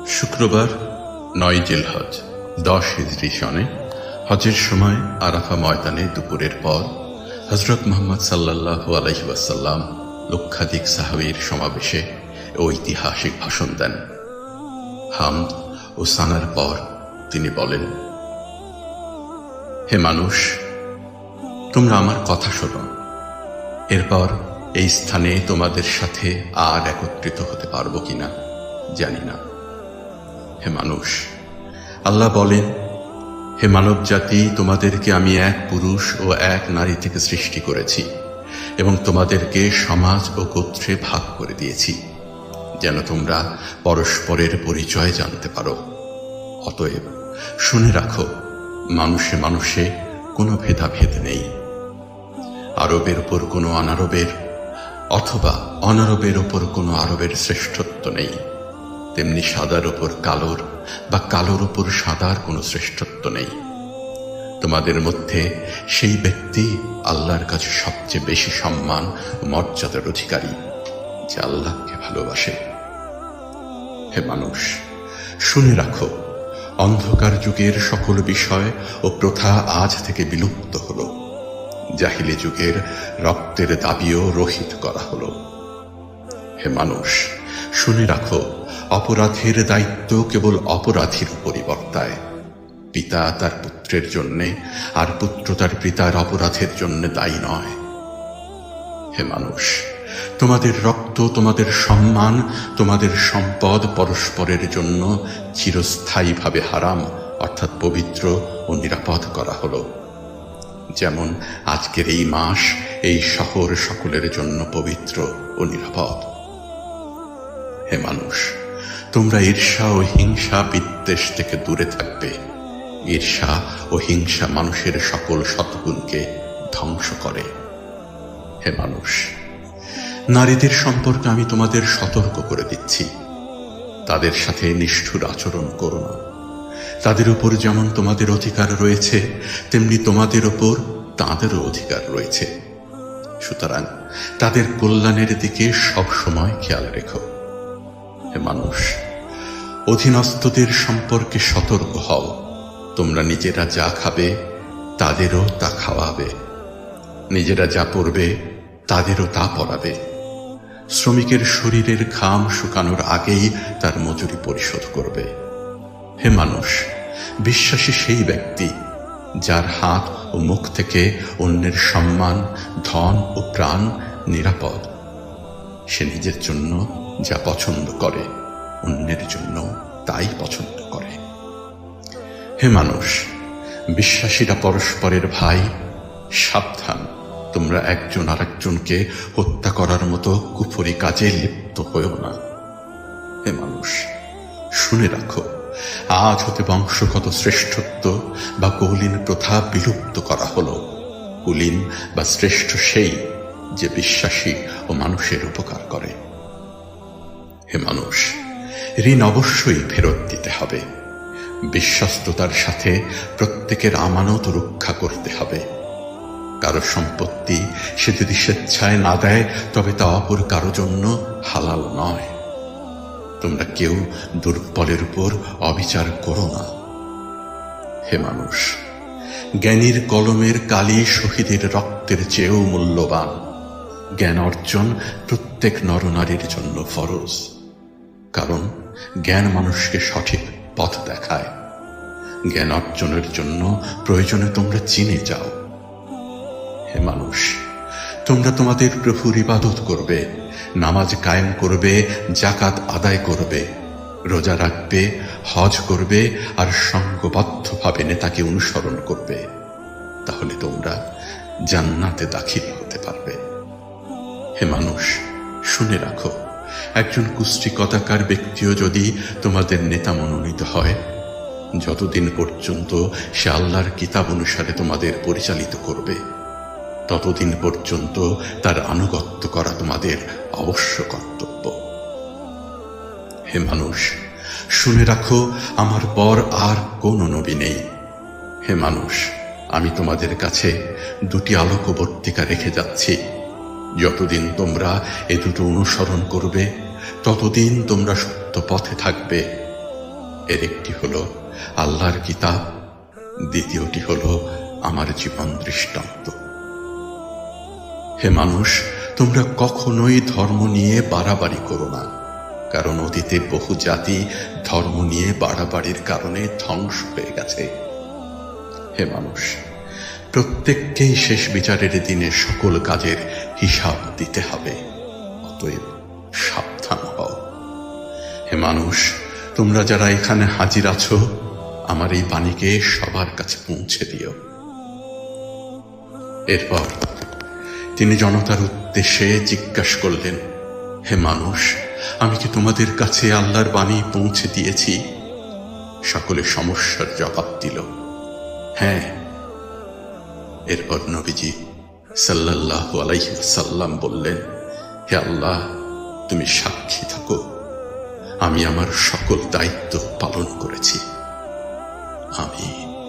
শুক্রবার ৯ জিলহজ ১০ হিজরি সনে হজের সময় আরাফা ময়দানে দুপুরের পর হযরত মুহাম্মদ সাল্লাল্লাহু আলাইহি ওয়াসাল্লাম লক্ষাধিক সাহাবীর সমাবেশে ঐতিহাসিক ভাষণ দেন। হামদ ও সানার পর তিনি বলেন, হে মানুষ, তোমরা আমার কথা শোনো। এরপর এই স্থানে তোমাদের সাথে আর একত্রিত হতে পারবো কিনা জানি না। হে মানুষ, আল্লাহ বলেন, হে মানব জাতি, তোমাদেরকে আমি এক পুরুষ ও এক নারী থেকে সৃষ্টি করেছি এবং তোমাদেরকে সমাজ ও গোত্রে ভাগ করে দিয়েছি যেন তোমরা পরস্পরের পরিচয় জানতে পারো। অতএব শুনে রাখো, মানুষে মানুষে কোনো ভেদাভেদ নেই। আরবের উপর কোনো অনারবের অথবা অনারবের উপর কোনো আরবের শ্রেষ্ঠত্ব নেই, তেমনি সাদার উপর কালোর বা কালোর উপর সাদার কোনো শ্রেষ্ঠত্ব নেই। তোমাদের মধ্যে সেই ব্যক্তি আল্লাহর কাছে সবচেয়ে বেশি সম্মান ও মর্যাদার অধিকারী যে আল্লাহকে ভালোবাসে। হে মানুষ, শুনে রাখো, অন্ধকার যুগের সকল বিষয় ও প্রথা আজ থেকে বিলুপ্ত হল। জাহিলি যুগের রক্তের দাবিও রহিত করা হল। হে মানুষ, শুনে রাখো, অপরাধীর দায়িত্ব কেবল অপরাধীর উপরই বর্তায়। পিতা তার পুত্রের জন্যে আর পুত্র তার পিতার অপরাধের জন্য দায়ী নয়। হে মানুষ, তোমাদের রক্ত, তোমাদের সম্মান, তোমাদের সম্পদ পরস্পরের জন্য চিরস্থায়ীভাবে হারাম অর্থাৎ পবিত্র ও নিরাপদ করা হলো। যেমন আজকের এই মাস, এই শহর সকলের জন্য পবিত্র ও নিরাপদ। হে মানুষ, তোমরা ঈর্ষা ও হিংসা বিদ্বেষ থেকে দূরে থাকবে। ঈর্ষা ও হিংসা মানুষের সকল সদ্গুণকে ধ্বংস করে। হে মানুষ, নারীদের সম্পর্কে আমি তোমাদের সতর্ক করে দিচ্ছি, তাদের সাথে নিষ্ঠুর আচরণ করো না। তাদের উপর যেমন তোমাদের অধিকার রয়েছে, তেমনি তোমাদের উপর তাদেরও অধিকার রয়েছে। সুতরাং তাদের কল্যাণের দিকে সব সময় খেয়াল রেখো। হে মানুষ, অধীনস্থদের সম্পর্কে সতর্ক হও। তোমরা নিজেরা যা খাবে তাদেরও তা খাওয়াবে, নিজেরা যা পরবে তাদেরও তা পরাবে। শ্রমিকের শরীরের ঘাম শুকানোর আগেই তার মজুরি পরিশোধ করবে। হে মানুষ, বিশ্বাসী সেই ব্যক্তি যার হাত ও মুখ থেকে অন্যের সম্মান, ধন ও প্রাণ নিরাপদ। সে নিজের জন্য যা পছন্দ করে অন্যের জন্য তাই পছন্দ করে। হে মানুষ, বিশ্বাসীরা পরস্পরের ভাই। সাবধান, তোমরা একজন আরেকজনকে হত্যা করার মতো কুফরি কাজে লিপ্ত হয়েও না। হে মানুষ, শুনে রাখো, আজ হতে বংশগত শ্রেষ্ঠত্ব বা কৌলীন প্রথা বিলুপ্ত করা হলো। কুলীন বা শ্রেষ্ঠ সেই যে বিশ্বাসী ও মানুষের উপকার করে। হে মানুষ, ঋণ অবশ্যই ফেরত দিতে হবে। বিশ্বস্ততার সাথে প্রত্যেকের আমানত রক্ষা করতে হবে। কারো সম্পত্তি সে যদি স্বেচ্ছায় না দেয় তবে তা অপর কারো জন্য হালাল নয়। তোমরা কেউ দুর্বলের উপর অবিচার করো না। হে মানুষ, জ্ঞানীর কলমের কালি শহীদের রক্তের চেয়েও মূল্যবান। জ্ঞান অর্জন প্রত্যেক নরনারীর জন্য ফরজ, কারণ জ্ঞান মানুষকে সঠিক পথ দেখায়। জ্ঞান অর্জনের জন্য প্রয়োজনে তোমরা চিনে যাও। হে মানুষ, তোমরা তোমাদের প্রভুর ইবাদত করবে, নামাজ কায়েম করবে, যাকাত আদায় করবে, রোজা রাখবে, হজ করবে আর সঙ্গবদ্ধভাবে নেতাকে অনুসরণ করবে। তাহলে তোমরা জান্নাতে দাখিল হতে পারবে। হে মানুষ, শুনে রাখো, একজন কুষ্ঠিকতাকার ব্যক্তিও যদি তোমাদের নেতা মনোনীত হয়, যতদিন পর্যন্ত সে আল্লাহর কিতাব অনুসারে তোমাদের পরিচালিত করবে, ততদিন পর্যন্ত তার আনুগত্য করা তোমাদের অবশ্য কর্তব্য। হে মানুষ, শুনে রাখো, আমার পর আর কোনো নবী নেই। হে মানুষ, আমি তোমাদের কাছে দুটি আলোকবর্তিকা রেখে যাচ্ছি। যতদিন তোমরা এ দুটো অনুসরণ করবে ততদিন তোমরা সত্য পথে থাকবে, এর একটি হলো আল্লাহর কিতাব, দ্বিতীয়টি হলো আমার জীবন দৃষ্টান্ত। হে মানুষ, তোমরা কখনোই ধর্ম নিয়ে বাড়াবাড়ি করো না, কারণ অতীতে বহু জাতি ধর্ম নিয়ে বাড়াবাড়ির কারণে ধ্বংস হয়ে গেছে। হে মানুষ, প্রত্যেককেই শেষ বিচারের দিনে সকল কাজের হিসাব দিতে হবে, অতএব সাবধান হও। হে মানুষ, তোমরা যারা এখানে হাজির আছো, আমার এই বাণীকে সবার কাছে পৌঁছে দিও। এরপর তিনি জনতার উদ্দেশ্যে জিজ্ঞাসা করলেন, হে মানুষ, আমি কি তোমাদের কাছে আল্লাহর বাণী পৌঁছে দিয়েছি? সকলে সমস্যার জবাব দিল, হ্যাঁ। এরপর নবীজি সাল্লাল্লাহু আলাইহি ওয়াসাল্লাম বললেন, হে আল্লাহ, তুমি সাক্ষী থাকো, আমি আমার সকল দায়িত্ব পালন করেছি। আমিন।